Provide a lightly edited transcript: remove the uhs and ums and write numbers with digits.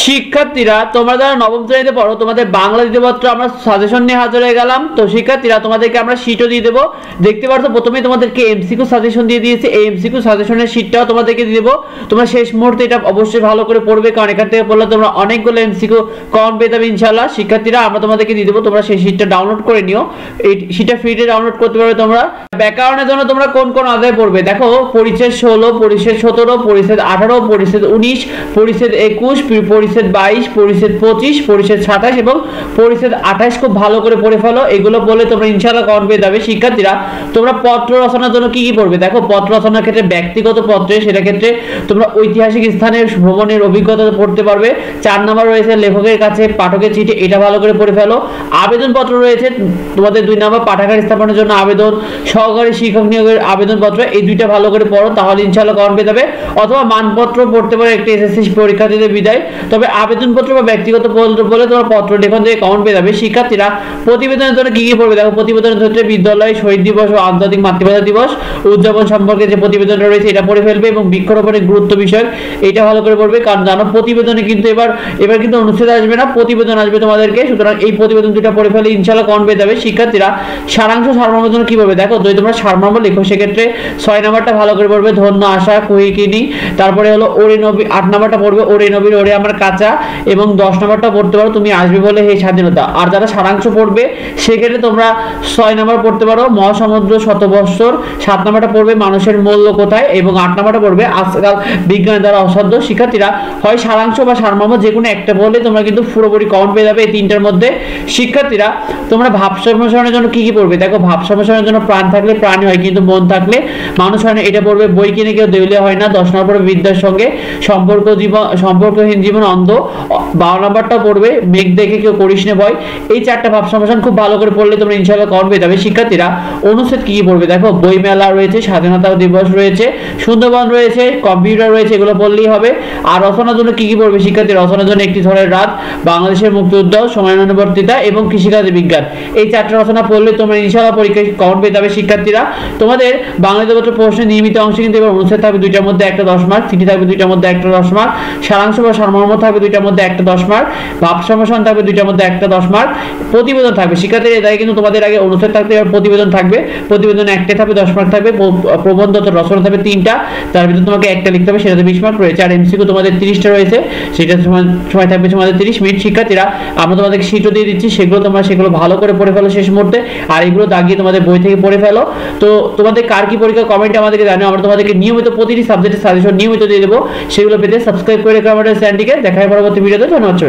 শিক্ষার্থীরা তোমরা যারা নবম শ্রেণীতে পড়ো তোমাদের বাংলা দ্বিতীয়পত্র আমরা সাজেশন নিয়ে হাজির হয়ে গেলাম। তো শিক্ষার্থীরা তোমাদেরকে আমরা শীটও দিয়ে দেবো। দেখতে পাচ্ছ প্রথমেই তোমাদেরকে এমসিকিউ সাজেশন দিয়ে দিয়েছি। এই এমসিকিউ সাজেশনের শীটটাও তোমাদেরকে দিয়ে দেবো। তোমরা শেষ মুহূর্তে এটা অবশ্যই ভালো করে পড়বে, কারণ এখান থেকে পড়লে তোমরা অনেকগুলো এমসিকিউ কম পেয়ে যাবে ইনশাআল্লাহ। শিক্ষার্থীরা আমরা তোমাদেরকে দিয়ে দেবো, তোমরা সেই শীটটা ডাউনলোড করে নিও। এই শীটটা ফ্রিতে ডাউনলোড করতে পারবে তোমরা। ব্যাকরণের জন্য তোমরা কোন কোন অধ্যায় পড়বে দেখো, পরিচ্ছেদ 16, পরিচ্ছেদ 17, পরিচ্ছেদ 18, পরিচ্ছেদ 19, পরিচ্ছেদ 21, পরিচ্ছেদ 22, পরিচ্ছেদ 25, পরিচ্ছেদ 27 এবং পরিচ্ছেদ 28 খুব ভালো করে পড়ে ফেলো। এগুলো বলে তোমরা ইনশাআল্লাহ কমন পেয়ে যাবে। শিক্ষার্থীরা তোমরা পত্র রচনার জন্য কি কি পড়বে দেখো, পত্র রচনার ক্ষেত্রে ব্যক্তিগত পত্রে সেটা ক্ষেত্রে তোমরা ঐতিহাসিক স্থানের ভ্রমণের অভিজ্ঞতা পড়তে পারবে। 4 নম্বর রয়েছে লেখকের কাছে পাঠকের চিঠি, এটা ভালো করে পড়ে ফেলো। আবেদনপত্র রয়েছে তোমাদের 2 নম্বর পাঠাগার স্থাপনের জন্য আবেদন, সহকারী শিক্ষক নিয়োগের আবেদনপত্র, এই দুইটা ভালো করে পড়ো, তাহলে ইনশাআল্লাহ কমন পেয়ে যাবে। অথবা মানপত্র পড়তে পারো একটি এসএসসি পরীক্ষার্থীদের বিদায়। তবে আবেদনপত্র বা ব্যক্তিগত বলে তোমার পত্র লেখন থেকে কমন পেয়ে যাবে। শিক্ষার্থীরা প্রতিবেদনের জন্য কি কি পড়বে দেখো, প্রতিবেদনের ক্ষেত্রে বিদ্যালয় শহীদ দিবস ও আন্তর্জাতিক মাতৃভাষা দিবস উদযাপন সম্পর্কে যে প্রতিবেদনটা রয়েছে এটা পড়ে ফেলবে, এবং বৃক্ষরোপণের গুরুত্ব বিষয় এটা ভালো করে পড়বে। কারণ জানো প্রতিবেদনে কিন্তু এবার কিন্তু অনুচ্ছেদ আসবে না, প্রতিবেদন আসবে তোমাদেরকে, সুতরাং এই প্রতিবেদন দুটো পড়ে ফেলে ইনশাআল্লাহ কমন পেয়ে যাবে। শিক্ষার্থীরা সারাংশ সারমর্মের জন্য কি পড়বে দেখো, যদি তোমরা সারমর্ম লেখো সেক্ষেত্রে 6 নাম্বারটা ভালো করে পড়বে, ধন্য আশা কুহিকিনি। তারপরে হলো ওরে নবী, 8 নাম্বারটা পড়বে ওরে নবীর ওরে আমার কাঁচা, এবং 10 নাম্বারটা পড়তে পারো তুমি আসবে বলে হে স্বাধীনতা। আর যারা সারাংশ পড়বে সেক্ষেত্রে তোমরা 6 নাম্বার পড়তে পারো মহাসমুদ্র শতবৎসর, 7 নাম্বারটা পড়বে মানুষের মূল্য কোথায়, এবং 8 নাম্বারটা পড়বে আজকাল বিজ্ঞানের দ্বারা অসাধ্য। শিক্ষার্থীরা হয় সারাংশ বা সারমর্ম যে কোনো একটা বললে তোমরা কিন্তু পুরোপুরি কমন পেয়ে যাবে এই তিনটার মধ্যে। শিক্ষার্থীরা তোমরা ভাব সম্প্রসারণের জন্য কি কি পড়বে দেখো, ভাব সম্প্রসারণের জন্য প্রাণ থাকলে প্রাণী হয় কিন্তু মন থাকলে মানুষ হয় না, এটা পড়বে। বই কিনে কেউ দেউলিয়া হয় না, 10 নম্বর পড়বে বিদ্যার সঙ্গে সম্পর্কহীন জীবন অন্ধ, 12 নম্বরটা পড়বে মেঘ দেখে কেউ করিস না ভয়। এই 4টা ভাব সম্প্রসারণ খুব ভালো করে পড়লে তোমরা ইনশাআল্লাহ কমন পেয়ে যাবে। শিক্ষার্থীরা অনুচ্ছেদ কি কি পড়বে দেখো, বই মেলা রয়েছে, স্বাধীনতা দিবস রয়েছে, সুন্দরবন রয়েছে, কম্পিউটার রয়েছে, এগুলো পড়লেই হবে। আর রচনার জন্য কি কি পড়বে শিক্ষার্থী, রচনার জন্য একটি ঝড়ের রাত, বাংলাদেশের মুক্তিযুদ্ধ, সময়ানুবর্তিতা এবং কৃষিকাজে বিজ্ঞান, এই 4টা রচনা পড়লে তোমরা ইনশাআল্লাহ পরীক্ষায় কমন পেয়ে যাবে। শিক্ষার্থীরা তোমাদের বাংলা দ্বিতীয়পত্র প্রশ্নের নিয়মিত অংশে কিন্তু এবার অনুচ্ছেদ থাকবে 2টার মধ্যে একটা 10 মার্ক, চিঠি থাকবে 2টার মধ্যে একটা 10 মার্ক, সারাংশ বা সারমর্ম থাকবে 2টার মধ্যে একটা 10 মার্ক, ভাব সম্প্রসারণ থাকবে 2টার মধ্যে একটা 10 মার্ক, প্রতিবেদন থাকবে। শিক্ষার্থীরা এটাই কিন্তু তোমাদের আগে অনুচ্ছেদ থাকতে এবার প্রতিবেদন থাকবে, প্রতিবেদন একটা থাকবে 10 মার্ক থাকবে, প্রবন্ধ তো রচনা থাকবে 3টা, তার ভিতরে তোমাকে একটা লিখতে হবে, সেটাতে 20 মার্ক রয়েছে। আর এমসিকিউ তোমাদের 30টা রয়েছে, সেটা সময় থাকবে তোমাদের 30 মিনিট। শিক্ষার্থীরা আমরা তোমাদেরকে শীটও দিয়ে দিচ্ছি, সেগুলো ভালো করে পড়ে ফেলো শেষ মুহূর্তে, আর এগুলো দাগিয়ে তোমাদের বই থেকে পড়ে ফেলো। তো তোমাদের কার কি পরীক্ষা কমেন্টে আমাদেরকে জানাও, আমরা তোমাদেরকে নিয়মিত প্রতিটি সাবজেক্টের সাজেশন নিয়মিত দিয়ে দেবো। সেগুলো পেতে সাবস্ক্রাইব করে রেখো আমাদের চ্যানেলটিকে। দেখা হয় পরবর্তী ভিডিওতে। ধন্যবাদ।